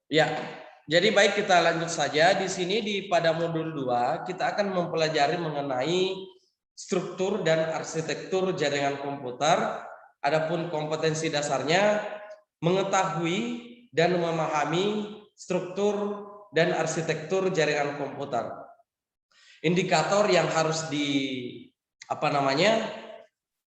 Ya, jadi baik kita lanjut saja. Di sini pada modul 2 kita akan mempelajari mengenai struktur dan arsitektur jaringan komputer. Adapun kompetensi dasarnya mengetahui dan memahami struktur dan arsitektur jaringan komputer. Indikator yang harus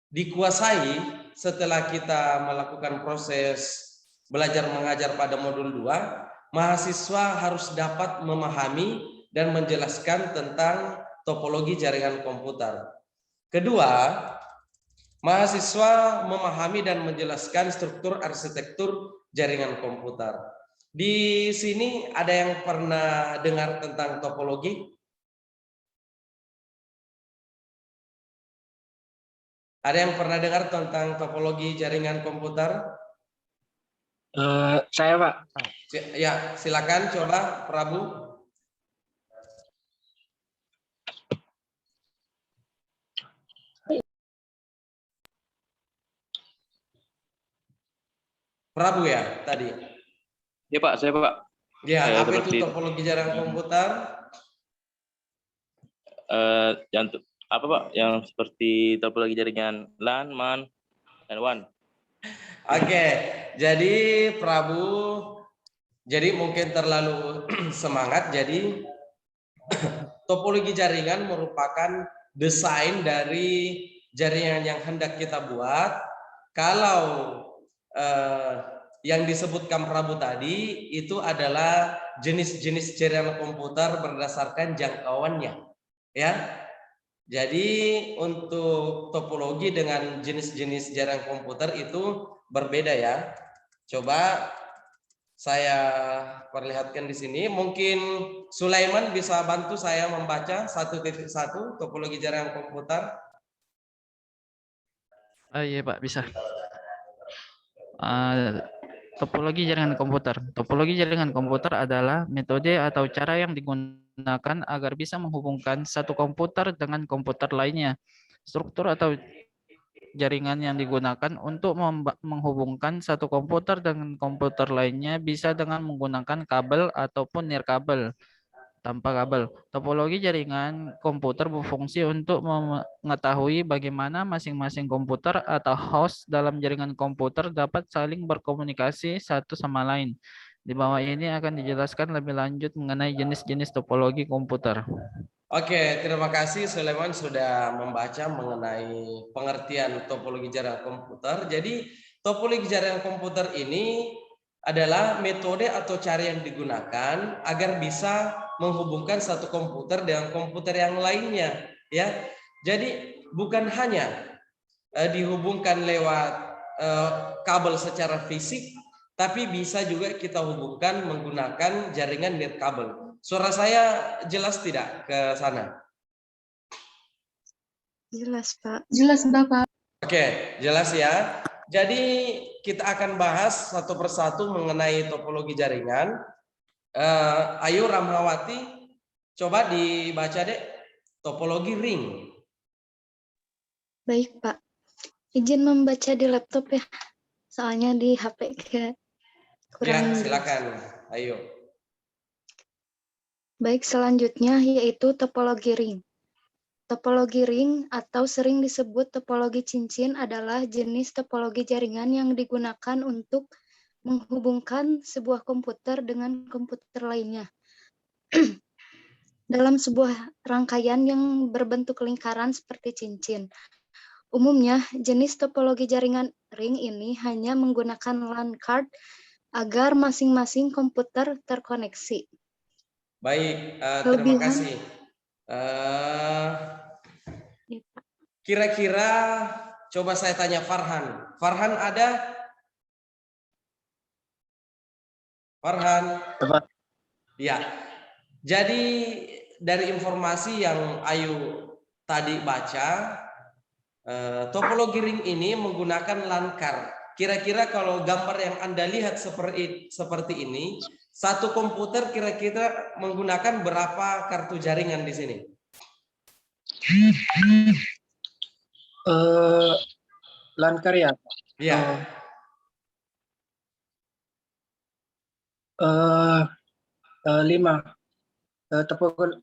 dikuasai setelah kita melakukan proses belajar mengajar pada modul 2, mahasiswa harus dapat memahami dan menjelaskan tentang topologi jaringan komputer. Kedua, mahasiswa memahami dan menjelaskan struktur arsitektur jaringan komputer. Di sini ada yang pernah dengar tentang topologi? Ada yang pernah dengar tentang topologi jaringan komputer? Saya, Pak. Ya, silakan coba Prabu. Prabu ya tadi. Ya, Pak, saya, Pak. Ya, apa itu topologi jaringan komputer? Yang apa, Pak? Yang seperti topologi jaringan LAN, MAN, dan WAN. Oke, jadi Prabu, jadi mungkin terlalu semangat. Jadi topologi jaringan merupakan desain dari jaringan yang hendak kita buat. Kalau yang disebutkan Prabu tadi itu adalah jenis-jenis jaringan komputer berdasarkan jangkauannya, ya. Jadi untuk topologi dengan jenis-jenis jaringan komputer itu berbeda ya. Coba saya perlihatkan di sini. Mungkin Sulaiman bisa bantu saya membaca 1.1 topologi jaringan komputer. Iya Pak, bisa. Topologi jaringan komputer. Topologi jaringan komputer adalah metode atau cara yang digunakan agar bisa menghubungkan satu komputer dengan komputer lainnya. Struktur atau jaringan yang digunakan untuk menghubungkan satu komputer dengan komputer lainnya bisa dengan menggunakan kabel ataupun nirkabel. Tanpa kabel. Topologi jaringan komputer berfungsi untuk mengetahui bagaimana masing-masing komputer atau host dalam jaringan komputer dapat saling berkomunikasi satu sama lain. Di bawah ini akan dijelaskan lebih lanjut mengenai jenis-jenis topologi komputer. Oke, terima kasih Sulaiman sudah membaca mengenai pengertian topologi jaringan komputer. Jadi topologi jaringan komputer ini adalah metode atau cara yang digunakan agar bisa menghubungkan satu komputer dengan komputer yang lainnya, ya. Jadi bukan hanya dihubungkan lewat kabel secara fisik, tapi bisa juga kita hubungkan menggunakan jaringan nirkabel. Suara saya jelas tidak ke sana? Jelas, Pak. Jelas, Bapak. Oke, jelas ya. Jadi kita akan bahas satu persatu mengenai topologi jaringan. Ayo Ramawati, coba dibaca deh topologi ring. Baik, Pak. Izin membaca di laptop ya. Soalnya di HP kurang. Ya, silakan. Ayo. Baik, selanjutnya yaitu topologi ring. Topologi ring atau sering disebut topologi cincin adalah jenis topologi jaringan yang digunakan untuk menghubungkan sebuah komputer dengan komputer lainnya. Dalam sebuah rangkaian yang berbentuk lingkaran seperti cincin. Umumnya, jenis topologi jaringan ring ini hanya menggunakan LAN card agar masing-masing komputer terkoneksi. Baik, terima kasih. Kira-kira coba saya tanya Farhan. Farhan ada? Farhan? Ya. Jadi dari informasi yang Ayu tadi baca, topologi ring ini menggunakan LAN card. Kira-kira kalau gambar yang Anda lihat seperti ini, satu komputer kira-kira menggunakan berapa kartu jaringan di sini? LAN card ya? Ya. Eh, 5.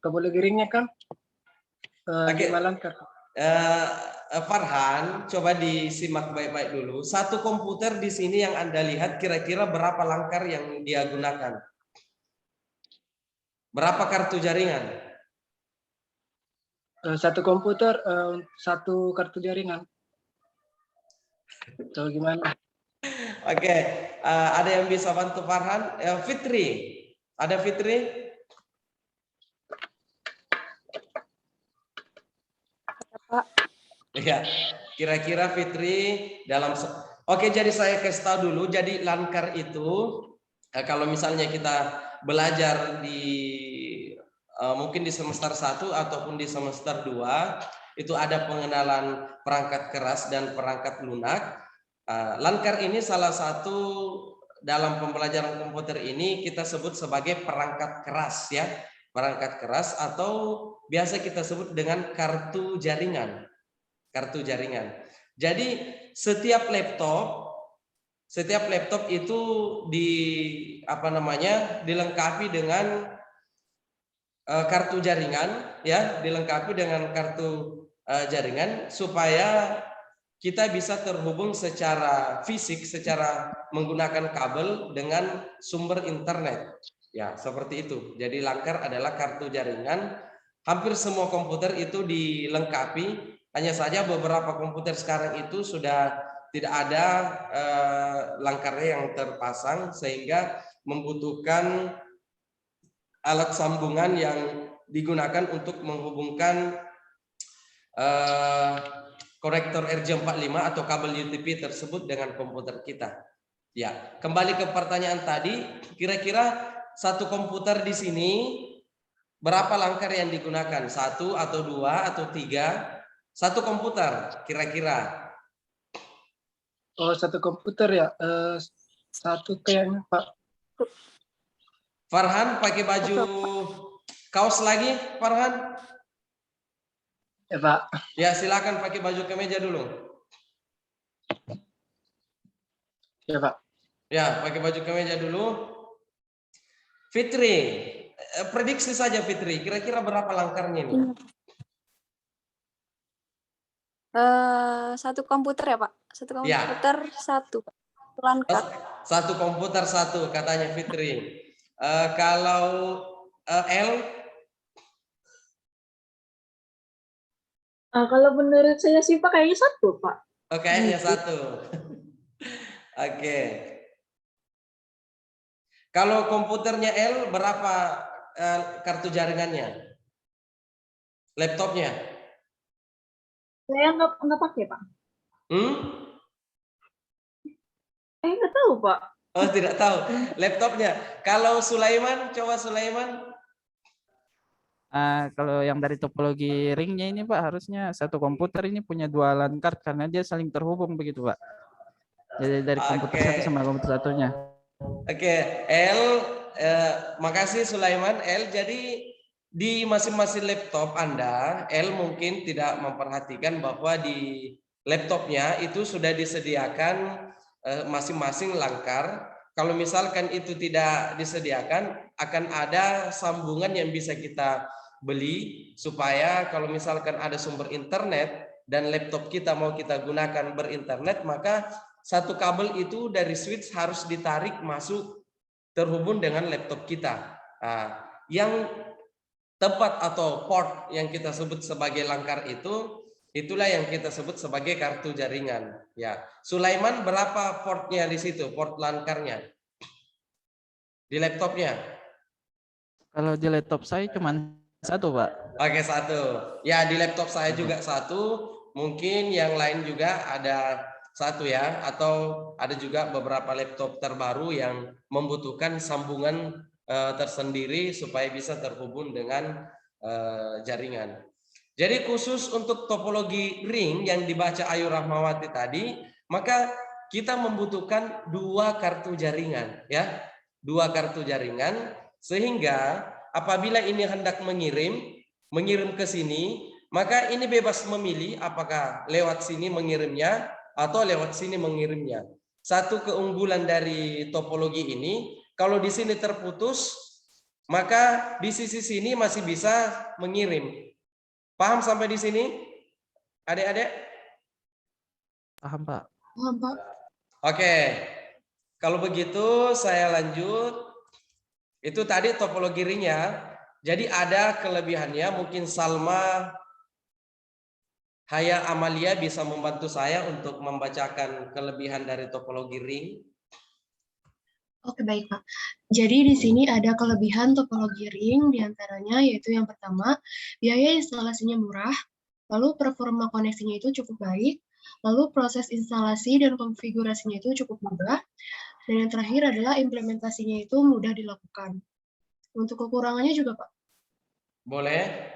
Topologi ringnya kan Oke. 5 langkah. Farhan, coba disimak baik-baik dulu. Satu komputer di sini yang Anda lihat kira-kira berapa langkar yang dia gunakan? Berapa kartu jaringan? Satu komputer, satu kartu jaringan. Atau gimana? Oke, ada yang bisa bantu Farhan? Fitri, ada Fitri? Pak. Iya, kira-kira Fitri dalam. Oke, jadi saya kasih tahu dulu. Jadi langkar itu kalau misalnya kita belajar di mungkin di semester 1 ataupun di semester 2 itu ada pengenalan perangkat keras dan perangkat lunak. Langkar ini salah satu dalam pembelajaran komputer ini kita sebut sebagai perangkat keras ya, perangkat keras atau biasa kita sebut dengan kartu jaringan. Kartu jaringan. Jadi setiap laptop itu dilengkapi dengan kartu jaringan ya, dilengkapi dengan kartu jaringan supaya kita bisa terhubung secara fisik, secara menggunakan kabel dengan sumber internet. Ya, seperti itu. Jadi langkar adalah kartu jaringan. Hampir semua komputer itu dilengkapi. Hanya saja beberapa komputer sekarang itu sudah tidak ada langkarnya yang terpasang sehingga membutuhkan alat sambungan yang digunakan untuk menghubungkan konektor RJ45 atau kabel UTP tersebut dengan komputer kita. Ya, kembali ke pertanyaan tadi, kira-kira satu komputer di sini berapa langkar yang digunakan? 1 atau 2 atau 3? Satu komputer kira-kira. Oh, satu komputer ya. Satu kayaknya, Pak. Farhan pakai baju kaos lagi, Farhan? Ya, Pak. Ya, silakan pakai baju kemeja dulu. Ya, Pak. Ya, pakai baju kemeja dulu. Fitri, prediksi saja Fitri, kira-kira berapa langkarnya ini? Satu komputer ya Pak? Satu komputer Ya. satu langkah. Satu komputer satu katanya Fitri. Kalau L? Kalau menurut saya sih Pak kayaknya satu Pak. Oh, kayaknya satu. Oke. Kalau komputernya L berapa kartu jaringannya? Laptopnya? Saya nggak pakai Pak. Nggak tahu Pak. Oh, tidak tahu. Laptopnya. Kalau Sulaiman, coba Sulaiman. Kalau yang dari topologi ringnya ini Pak, harusnya satu komputer ini punya 2 LAN card karena dia saling terhubung begitu Pak. Jadi dari komputer satu sama komputer satunya. Oke, L, makasih Sulaiman. L, jadi di masing-masing laptop Anda, L mungkin tidak memperhatikan bahwa di laptopnya itu sudah disediakan masing-masing langkar. Kalau misalkan itu tidak disediakan, akan ada sambungan yang bisa kita beli supaya kalau misalkan ada sumber internet dan laptop kita mau kita gunakan berinternet, maka satu kabel itu dari switch harus ditarik masuk terhubung dengan laptop kita. Yang tempat atau port yang kita sebut sebagai langkar itulah yang kita sebut sebagai kartu jaringan. Ya, Sulaiman berapa portnya di situ, port langkarnya di laptopnya? Kalau di laptop saya cuma satu Pak. Oke, satu. Ya, di laptop saya juga satu. Mungkin yang lain juga ada satu ya, atau ada juga beberapa laptop terbaru yang membutuhkan sambungan tersendiri supaya bisa terhubung dengan jaringan. Jadi khusus untuk topologi ring yang dibaca Ayu Rahmawati tadi, maka kita membutuhkan 2 kartu jaringan ya. 2 kartu jaringan sehingga apabila ini hendak mengirim ke sini, maka ini bebas memilih apakah lewat sini mengirimnya atau lewat sini mengirimnya. Satu keunggulan dari topologi ini, kalau di sini terputus, maka di sisi sini masih bisa mengirim. Paham sampai di sini? Adik-adik? Paham, Pak. Paham, Pak. Oke. Kalau begitu saya lanjut. Itu tadi topologi ringnya. Jadi ada kelebihannya, mungkin Salma, Haya, Amalia bisa membantu saya untuk membacakan kelebihan dari topologi ring. Oke, baik, Pak. Jadi di sini ada kelebihan topologi ring, diantaranya yaitu yang pertama, biaya instalasinya murah, lalu performa koneksinya itu cukup baik, lalu proses instalasi dan konfigurasinya itu cukup mudah, dan yang terakhir adalah implementasinya itu mudah dilakukan. Untuk kekurangannya juga, Pak. Boleh?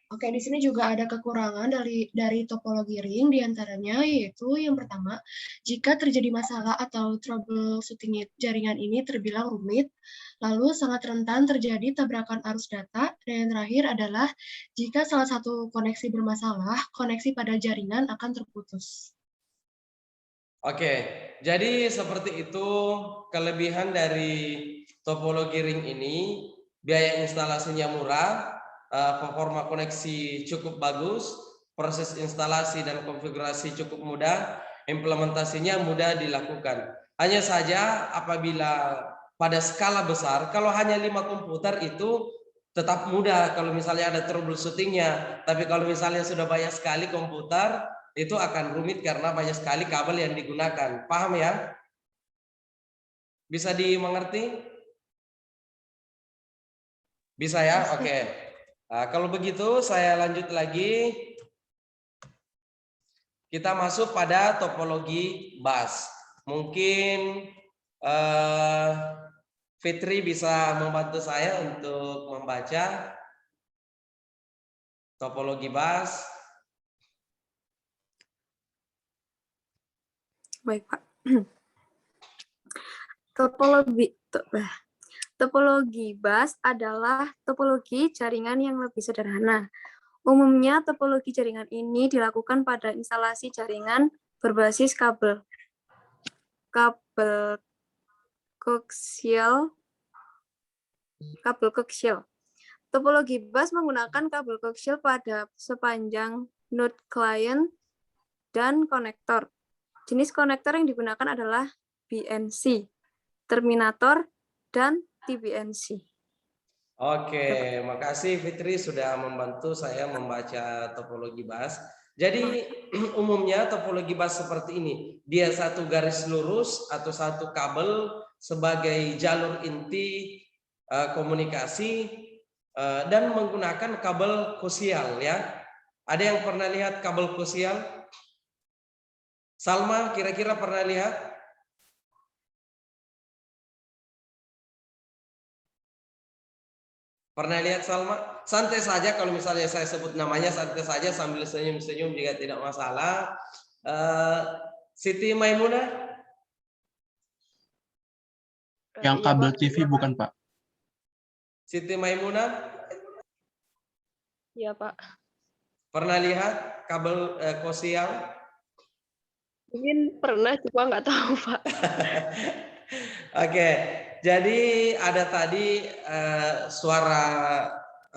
Oke, di sini juga ada kekurangan dari topologi ring, diantaranya yaitu yang pertama, jika terjadi masalah atau troubleshooting jaringan ini terbilang rumit, lalu sangat rentan terjadi tabrakan arus data, dan yang terakhir adalah jika salah satu koneksi bermasalah, koneksi pada jaringan akan terputus. Oke, jadi seperti itu kelebihan dari topologi ring ini, biaya instalasinya murah, performa koneksi cukup bagus, proses instalasi dan konfigurasi cukup mudah, implementasinya mudah dilakukan. Hanya saja apabila pada skala besar, kalau hanya 5 komputer itu tetap mudah kalau misalnya ada troubleshootingnya, tapi kalau misalnya sudah banyak sekali komputer, itu akan rumit karena banyak sekali kabel yang digunakan. Paham ya? Bisa dimengerti? Bisa ya? Oke. Nah, kalau begitu saya lanjut lagi. Kita masuk pada topologi bus. Mungkin Fitri bisa membantu saya untuk membaca topologi bus. Baik, Pak. Topologi bus adalah topologi jaringan yang lebih sederhana. Umumnya, topologi jaringan ini dilakukan pada instalasi jaringan berbasis kabel koaksial. Topologi bus menggunakan kabel koaksial pada sepanjang node klien dan konektor. Jenis konektor yang digunakan adalah BNC, terminator, dan TBNC. Oke, makasih Fitri sudah membantu saya membaca topologi bus. Jadi umumnya topologi bus seperti ini. Dia satu garis lurus atau satu kabel sebagai jalur inti komunikasi dan menggunakan kabel koaksial ya. Ada yang pernah lihat kabel koaksial? Salma kira-kira pernah lihat? Pernah lihat Salma? Santai saja kalau misalnya saya sebut namanya, santai saja sambil senyum-senyum juga tidak masalah. Siti Maimunah? Yang kabel TV bukan, Pak? Siti Maimunah? Iya, Pak. Pernah lihat kabel koaksial? Mungkin pernah, cuma nggak tahu, Pak. Oke, jadi ada tadi suara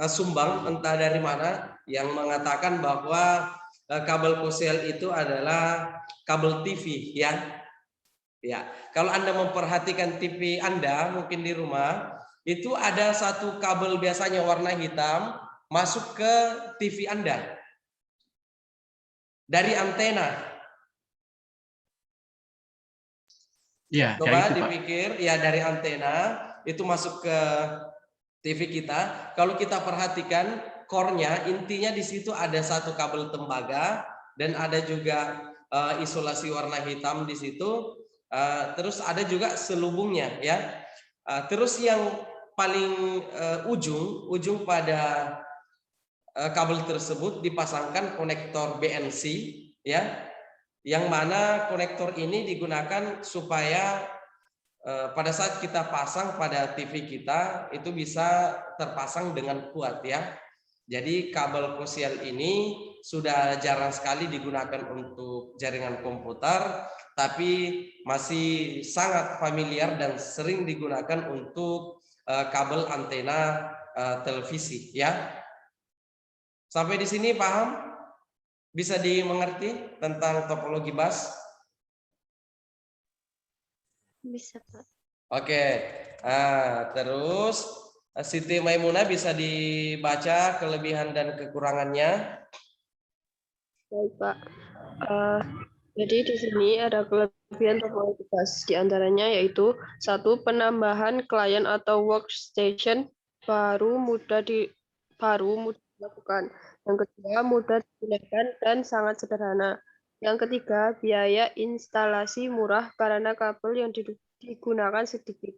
sumbang entah dari mana yang mengatakan bahwa kabel koaksial itu adalah kabel TV ya. Ya, kalau Anda memperhatikan TV Anda mungkin di rumah itu ada satu kabel biasanya warna hitam masuk ke TV Anda dari antena. Iya, Coba itu, dipikir ya dari antena itu masuk ke TV kita. Kalau kita perhatikan core-nya, intinya di situ ada satu kabel tembaga dan ada juga isolasi warna hitam di situ. Terus ada juga selubungnya ya. Terus yang paling ujung pada kabel tersebut dipasangkan konektor BNC ya. Yang mana konektor ini digunakan supaya pada saat kita pasang pada TV kita itu bisa terpasang dengan kuat ya. Jadi kabel koaksial ini sudah jarang sekali digunakan untuk jaringan komputer, tapi masih sangat familiar dan sering digunakan untuk kabel antena televisi ya. Sampai di sini paham? Bisa dimengerti tentang topologi bus? Bisa, Pak. Oke. Terus Siti Maimunah bisa dibaca kelebihan dan kekurangannya. Baik, Pak. Jadi di sini ada kelebihan topologi bus, di antaranya yaitu 1. Penambahan klien atau workstation baru mudah dilakukan. Yang kedua, mudah digunakan dan sangat sederhana. Yang ketiga, biaya instalasi murah karena kabel yang digunakan sedikit.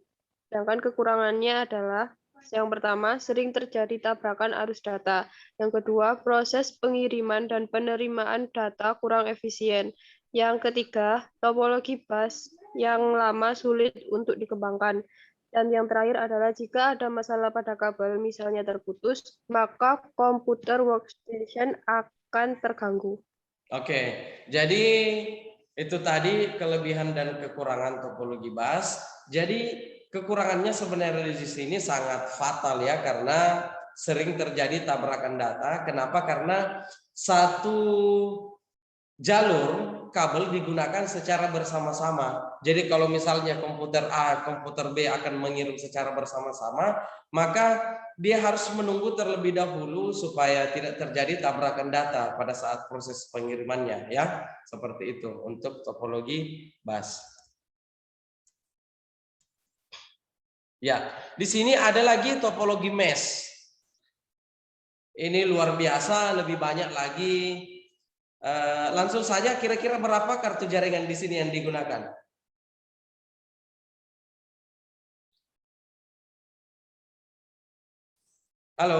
Sedangkan kekurangannya adalah yang pertama, sering terjadi tabrakan arus data. Yang kedua, proses pengiriman dan penerimaan data kurang efisien. Yang ketiga, topologi bus yang lama sulit untuk dikembangkan. Dan yang terakhir adalah jika ada masalah pada kabel, misalnya terputus, maka komputer workstation akan terganggu. Oke, jadi itu tadi kelebihan dan kekurangan topologi bus. Jadi kekurangannya sebenarnya di sini sangat fatal ya, karena sering terjadi tabrakan data. Kenapa? Karena satu jalur kabel digunakan secara bersama-sama. Jadi kalau misalnya komputer A, komputer B akan mengirim secara bersama-sama, maka dia harus menunggu terlebih dahulu supaya tidak terjadi tabrakan data pada saat proses pengirimannya ya. Seperti itu untuk topologi bus. Ya, di sini ada lagi topologi mesh. Ini luar biasa, lebih banyak lagi. Langsung saja, kira-kira berapa kartu jaringan di sini yang digunakan? Halo.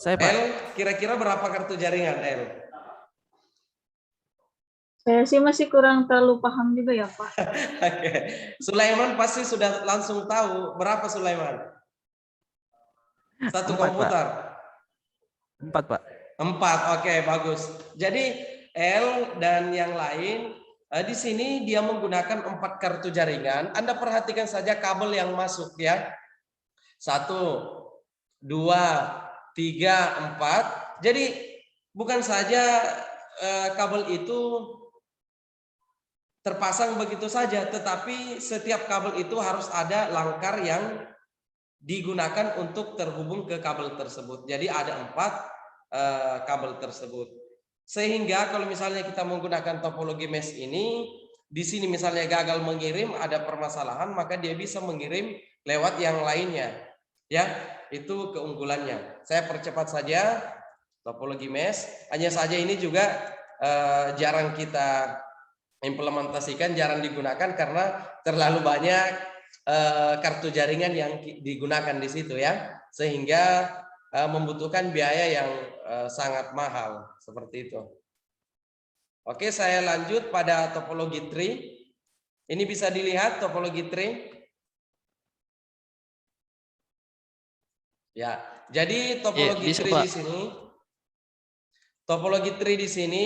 Saya, Pak. El, kira-kira berapa kartu jaringan, El? Saya sih masih kurang terlalu paham juga ya, Pak. Oke. Sulaiman pasti sudah langsung tahu berapa Sulaiman? Satu 4, komputer. Pak. 4, Pak. 4, oke, bagus. Jadi L dan yang lain di sini dia menggunakan 4 kartu jaringan. Anda perhatikan saja kabel yang masuk ya. 1, 2, 3, 4. Jadi bukan saja kabel itu terpasang begitu saja, tetapi setiap kabel itu harus ada langkar yang digunakan untuk terhubung ke kabel tersebut. Jadi ada 4 kabel tersebut. Sehingga kalau misalnya kita menggunakan topologi mesh ini, di sini misalnya gagal mengirim, ada permasalahan, maka dia bisa mengirim lewat yang lainnya. Ya, itu keunggulannya. Saya percepat saja topologi mesh. Hanya saja ini juga jarang kita implementasikan, jarang digunakan karena terlalu banyak kartu jaringan yang digunakan di situ ya, sehingga membutuhkan biaya yang sangat mahal seperti itu. Oke, saya lanjut pada topologi tree. Ini bisa dilihat topologi tree. Ya, jadi topologi tree di sini, topologi tree di sini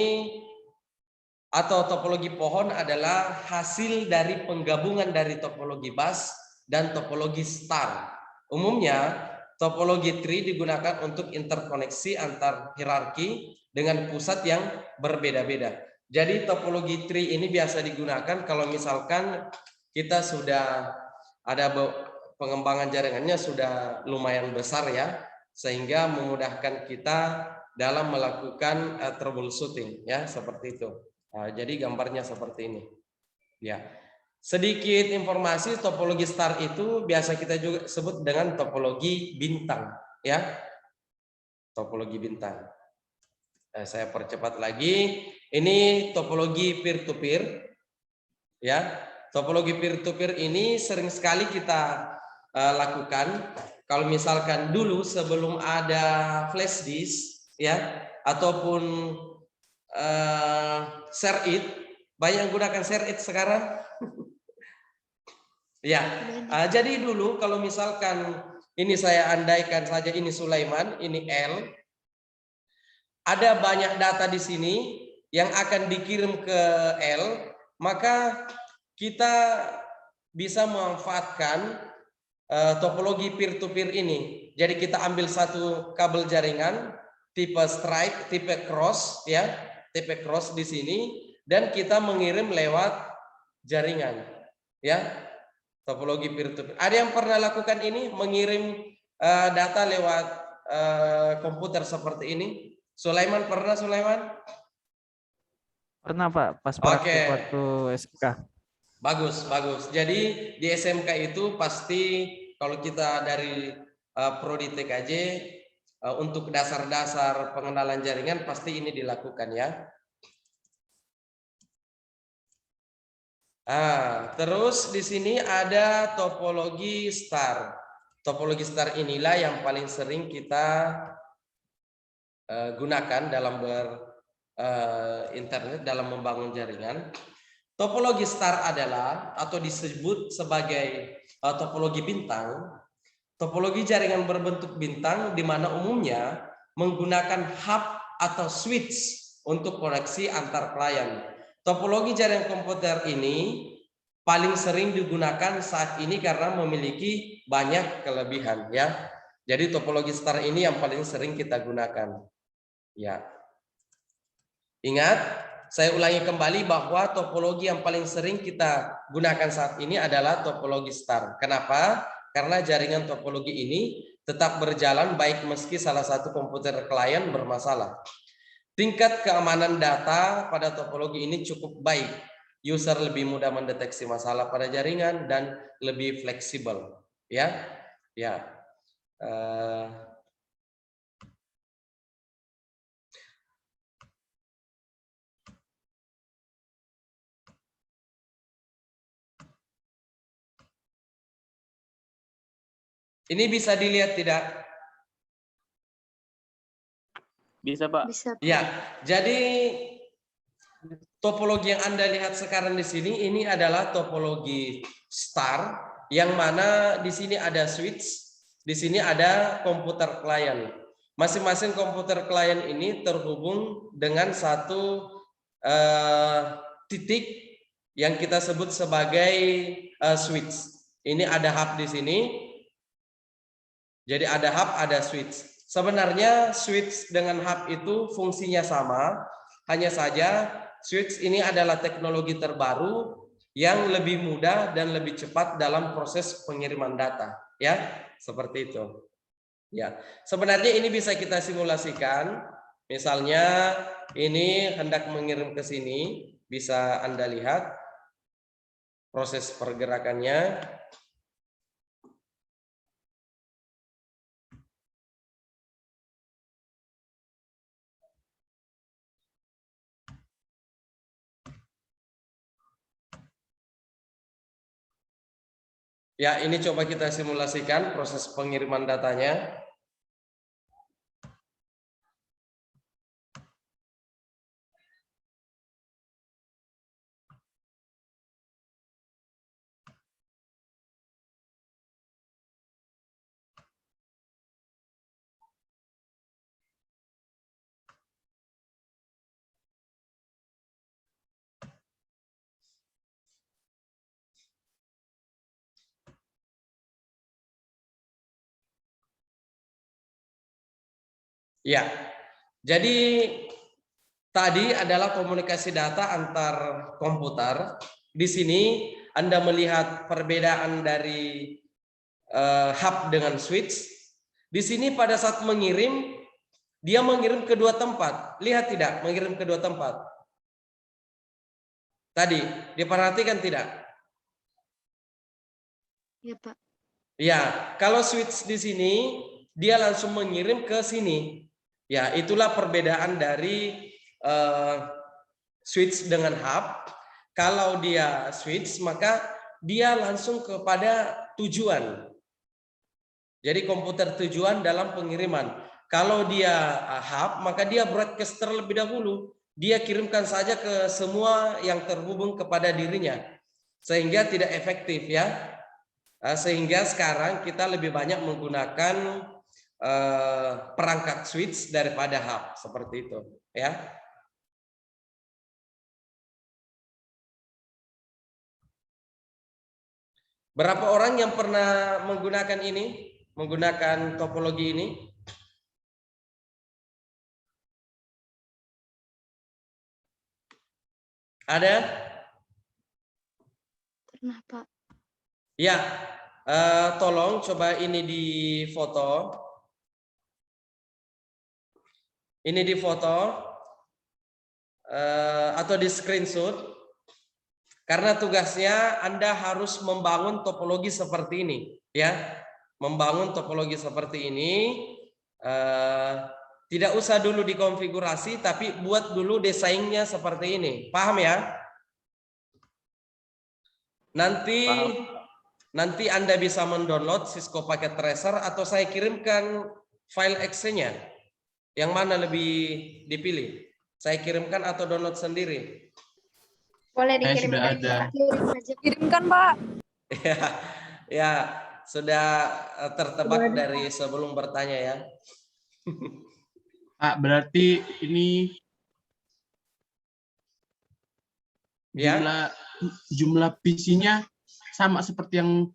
atau topologi pohon adalah hasil dari penggabungan dari topologi bus dan topologi star. Umumnya topologi tree digunakan untuk interkoneksi antar hierarki dengan pusat yang berbeda-beda. Jadi topologi tree ini biasa digunakan kalau misalkan kita sudah ada pengembangan jaringannya sudah lumayan besar ya, sehingga memudahkan kita dalam melakukan troubleshooting ya, seperti itu. Nah, jadi gambarnya seperti ini. Ya. Sedikit informasi, topologi star itu biasa kita juga sebut dengan topologi bintang, ya. Topologi bintang. Saya percepat lagi. Ini topologi peer to peer. Ya. Topologi peer to peer ini sering sekali kita lakukan kalau misalkan dulu sebelum ada flash disk ya, ataupun share it, banyak yang gunakan share it sekarang. Ya, jadi dulu kalau misalkan ini saya andaikan saja ini Sulaiman, ini L, ada banyak data di sini, yang akan dikirim ke L, maka kita bisa memanfaatkan topologi peer-to-peer ini. Jadi kita ambil satu kabel jaringan tipe stripe, tipe cross ya, tipe cross di sini, dan kita mengirim lewat jaringan ya, topologi peer-to-peer. Ada yang pernah lakukan ini, mengirim data lewat komputer seperti ini? Sulaiman pernah, Sulaiman? Pernah Pak, pas praktik waktu SMK. Bagus, bagus. Jadi di SMK itu pasti kalau kita dari prodi TKJ untuk dasar-dasar pengenalan jaringan pasti ini dilakukan ya. Terus di sini ada topologi star. Topologi star inilah yang paling sering kita gunakan dalam internet, dalam membangun jaringan. Topologi star adalah atau disebut sebagai topologi bintang. Topologi jaringan berbentuk bintang di mana umumnya menggunakan hub atau switch untuk koneksi antar klien. Topologi jaringan komputer ini paling sering digunakan saat ini karena memiliki banyak kelebihan ya. Jadi topologi star ini yang paling sering kita gunakan. Ya. Ingat, saya ulangi kembali bahwa topologi yang paling sering kita gunakan saat ini adalah topologi star. Kenapa? Karena jaringan topologi ini tetap berjalan baik meski salah satu komputer klien bermasalah. Tingkat keamanan data pada topologi ini cukup baik. User lebih mudah mendeteksi masalah pada jaringan dan lebih fleksibel. Ya, ya. Ini bisa dilihat tidak? Bisa, Pak. Bisa. Ya, jadi topologi yang Anda lihat sekarang di sini ini adalah topologi star, yang mana di sini ada switch, di sini ada komputer klien. Masing-masing komputer klien ini terhubung dengan satu titik yang kita sebut sebagai switch. Ini ada hub di sini. Jadi ada hub, ada switch. Sebenarnya switch dengan hub itu fungsinya sama, hanya saja switch ini adalah teknologi terbaru yang lebih mudah dan lebih cepat dalam proses pengiriman data, ya, seperti itu. Ya, sebenarnya ini bisa kita simulasikan. Misalnya ini hendak mengirim ke sini, bisa Anda lihat proses pergerakannya. Ya, ini coba kita simulasikan proses pengiriman datanya. Ya, jadi tadi adalah komunikasi data antar komputer. Di sini Anda melihat perbedaan dari hub dengan switch. Di sini pada saat mengirim, dia mengirim ke dua tempat. Lihat tidak, mengirim ke dua tempat. Tadi, diperhatikan tidak? Ya, Pak. Ya, kalau switch di sini, dia langsung mengirim ke sini. Ya, itulah perbedaan dari switch dengan hub. Kalau dia switch, maka dia langsung kepada tujuan. Jadi komputer tujuan dalam pengiriman. Kalau dia hub, maka dia broadcast terlebih dahulu. Dia kirimkan saja ke semua yang terhubung kepada dirinya. Sehingga tidak efektif ya. Sehingga sekarang kita lebih banyak menggunakan perangkat switch daripada hub seperti itu ya. Berapa orang yang pernah menggunakan ini? Menggunakan topologi ini? Ada? Pernah, Pak. Ya, tolong coba ini di foto. Ini di foto atau di screenshot. Karena tugasnya Anda harus membangun topologi seperti ini, ya. Membangun topologi seperti ini. Tidak usah dulu dikonfigurasi, tapi buat dulu desainnya seperti ini. Paham ya? Nanti Anda bisa mendownload Cisco Packet Tracer atau saya kirimkan file Excel-nya. Yang mana lebih dipilih? Saya kirimkan atau download sendiri? Boleh Saya dikirim sudah ada. Kirimkan, Pak. Ya, sudah tertebak dari sebelum bertanya ya. Pak, berarti ini Ya. jumlah PC-nya sama seperti yang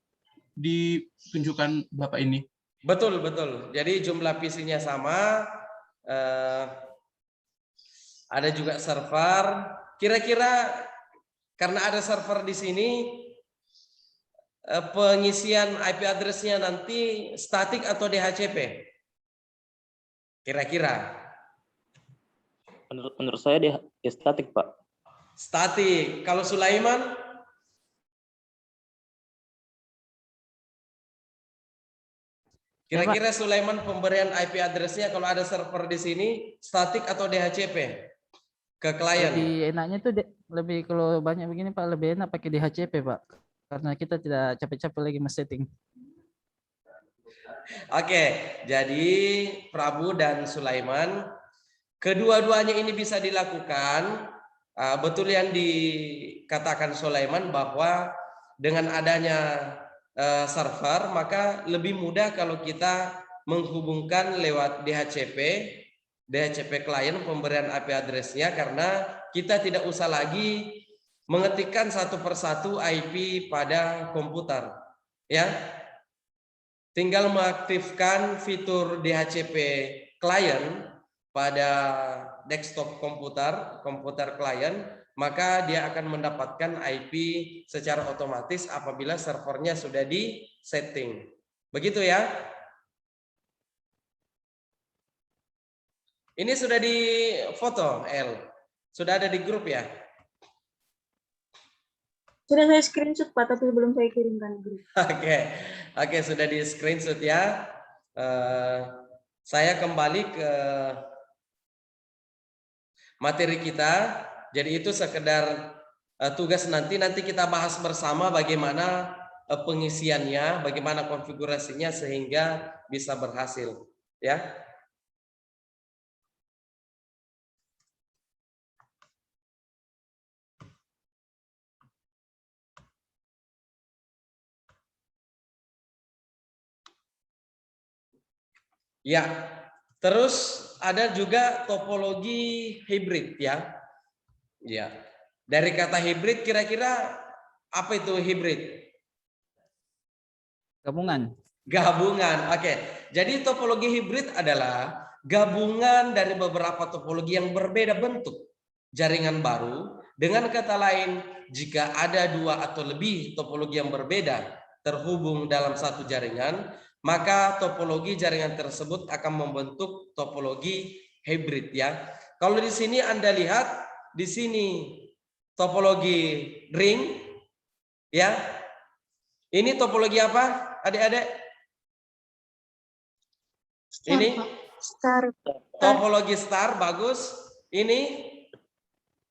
ditunjukkan Bapak ini. Betul, betul. Jadi jumlah PC-nya sama. Ada juga server. Kira-kira karena ada server di sini, pengisian IP address-nya nanti statik atau DHCP? Kira-kira? Menurut saya dia statik, Pak. Statik. Kalau Sulaiman? Kira-kira Sulaiman pemberian IP address-nya kalau ada server di sini statik atau DHCP ke klien? Lebih enaknya tuh lebih kalau banyak begini Pak, lebih enak pakai DHCP Pak, karena kita tidak capek-capek lagi men-setting. Oke, jadi Prabu dan Sulaiman, kedua-duanya ini bisa dilakukan. Betul yang dikatakan Sulaiman bahwa dengan adanya server, maka lebih mudah kalau kita menghubungkan lewat DHCP klien pemberian IP address-nya, karena kita tidak usah lagi mengetikkan satu persatu IP pada komputer, ya. Tinggal mengaktifkan fitur DHCP klien pada desktop komputer klien, maka dia akan mendapatkan IP secara otomatis apabila servernya sudah di setting. Begitu ya. Ini sudah di foto, El. Sudah ada di grup ya? Sudah saya screenshot Pak, tapi belum saya kirimkan di grup. Oke, sudah di screenshot ya. Saya kembali ke materi kita. Jadi itu sekedar tugas nanti kita bahas bersama bagaimana pengisiannya, bagaimana konfigurasinya sehingga bisa berhasil, ya. Ya, terus ada juga topologi hibrid ya. Ya. Dari kata hibrid kira-kira apa itu hibrid? Gabungan. Gabungan. Oke. Jadi topologi hibrid adalah gabungan dari beberapa topologi yang berbeda bentuk jaringan baru. Dengan kata lain, jika ada dua atau lebih topologi yang berbeda terhubung dalam satu jaringan, maka topologi jaringan tersebut akan membentuk topologi hibrid ya. Kalau di sini Anda lihat, di sini topologi ring ya. Ini topologi apa, Adik-adik? Ini Star. topologi star, bagus. Ini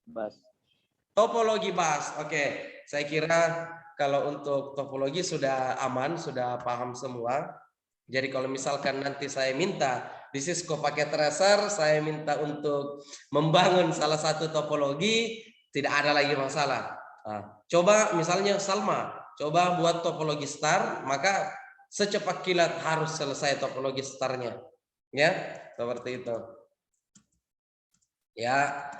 Bus. topologi bus. Oke, saya kira kalau untuk topologi sudah aman, sudah paham semua. Jadi kalau misalkan nanti saya minta di Cisco Packet Tracer, saya minta untuk membangun salah satu topologi, tidak ada lagi masalah. Nah, coba misalnya Salma, coba buat topologi star, maka secepat kilat harus selesai topologi starnya. Ya, seperti itu. Ya.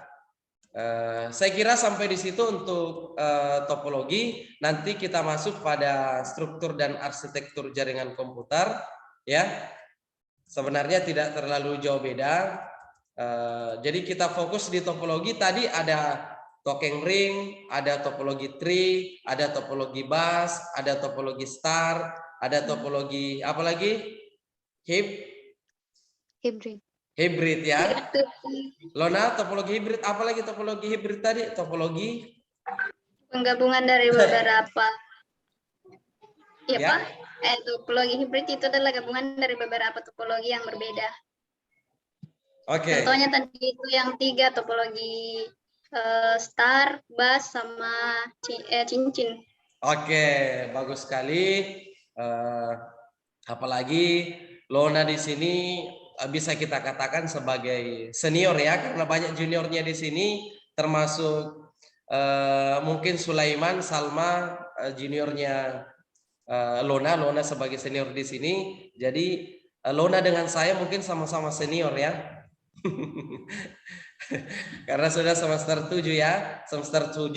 Saya kira sampai di situ untuk topologi. Nanti kita masuk pada struktur dan arsitektur jaringan komputer, ya. Sebenarnya tidak terlalu jauh beda. Jadi kita fokus di topologi. Tadi ada talking ring, ada topologi tree, ada topologi bus, ada topologi star, ada topologi apa lagi? Hybrid. Hybrid ya. Lona, topologi hybrid, apalagi topologi hybrid tadi? Topologi Penggabungan dari beberapa. ya. Pak? Topologi hybrid itu adalah gabungan dari beberapa topologi yang berbeda. Oke. Contohnya tadi itu yang 3 topologi star, bus, sama cincin. Oke, bagus sekali. Apalagi Lona di sini bisa kita katakan sebagai senior ya, karena banyak juniornya di sini, termasuk mungkin Sulaiman, Salma, juniornya Lona sebagai senior di sini. Jadi Lona dengan saya mungkin sama-sama senior ya. Karena sudah semester 7 ya. Semester 7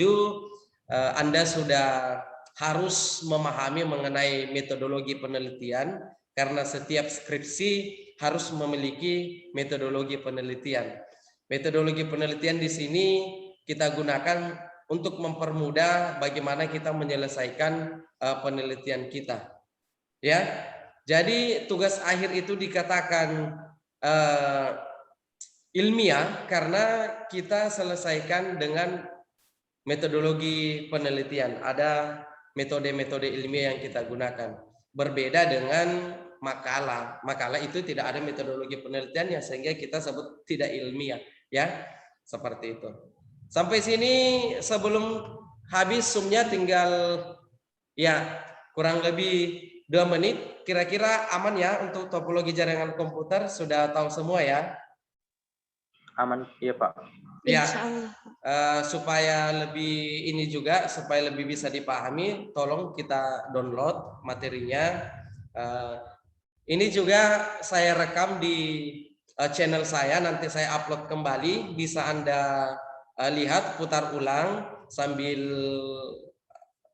Anda sudah harus memahami mengenai metodologi penelitian, karena setiap skripsi harus memiliki metodologi penelitian. Metodologi penelitian di sini kita gunakan untuk mempermudah bagaimana kita menyelesaikan penelitian kita. Ya. Jadi tugas akhir itu dikatakan ilmiah karena kita selesaikan dengan metodologi penelitian. Ada metode-metode ilmiah yang kita gunakan. Berbeda dengan makalah. Makalah itu tidak ada metodologi penelitiannya, sehingga kita sebut tidak ilmiah, ya. Seperti itu. Sampai sini sebelum habis sumnya tinggal ya kurang lebih 2 menit. Kira-kira aman ya untuk topologi jaringan komputer? Sudah tahu semua ya? Aman, iya Pak. Ya, supaya lebih ini juga, supaya lebih bisa dipahami, tolong kita download materinya. Ini juga saya rekam di channel saya, nanti saya upload kembali, bisa Anda lihat, putar ulang sambil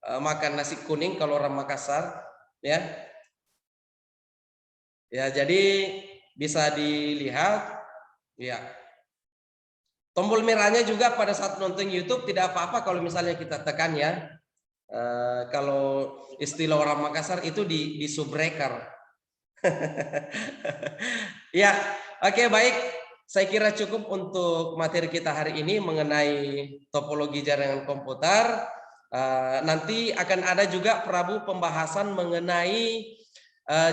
makan nasi kuning kalau orang Makassar, ya. Ya, jadi bisa dilihat, ya. Tombol merahnya juga pada saat nonton YouTube tidak apa-apa kalau misalnya kita tekan ya. Kalau istilah orang Makassar itu di subbreaker. Ya, oke, baik. Saya kira cukup untuk materi kita hari ini mengenai topologi jaringan komputer. Nanti akan ada juga Prabu pembahasan mengenai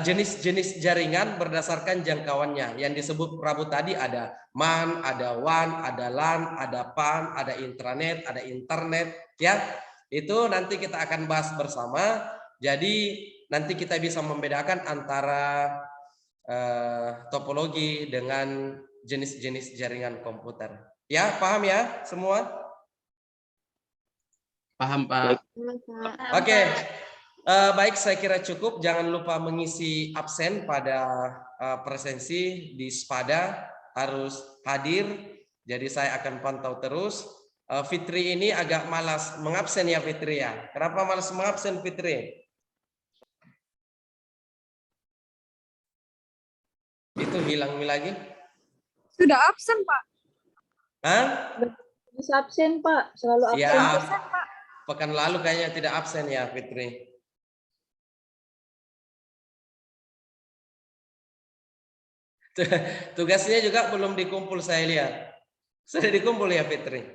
jenis-jenis jaringan berdasarkan jangkauannya. Yang disebut Prabu tadi ada MAN, ada WAN, ada LAN, ada PAN, ada intranet, ada internet, ya. Itu nanti kita akan bahas bersama. Jadi nanti kita bisa membedakan antara topologi dengan jenis-jenis jaringan komputer. Ya, paham ya semua? Paham, Pak. Oke. Baik, saya kira cukup. Jangan lupa mengisi absen pada presensi di Spada, harus hadir. Jadi saya akan pantau terus. Fitri ini agak malas mengabsen ya Fitri ya. Kenapa malas mengabsen Fitri? Itu hilang lagi? Sudah absen, Pak. Hah? Bisa absen, Pak. Selalu absen. Ya, pekan lalu kayaknya tidak absen ya Fitri. Tugasnya juga belum dikumpul saya lihat. Sudah dikumpul ya Fitri?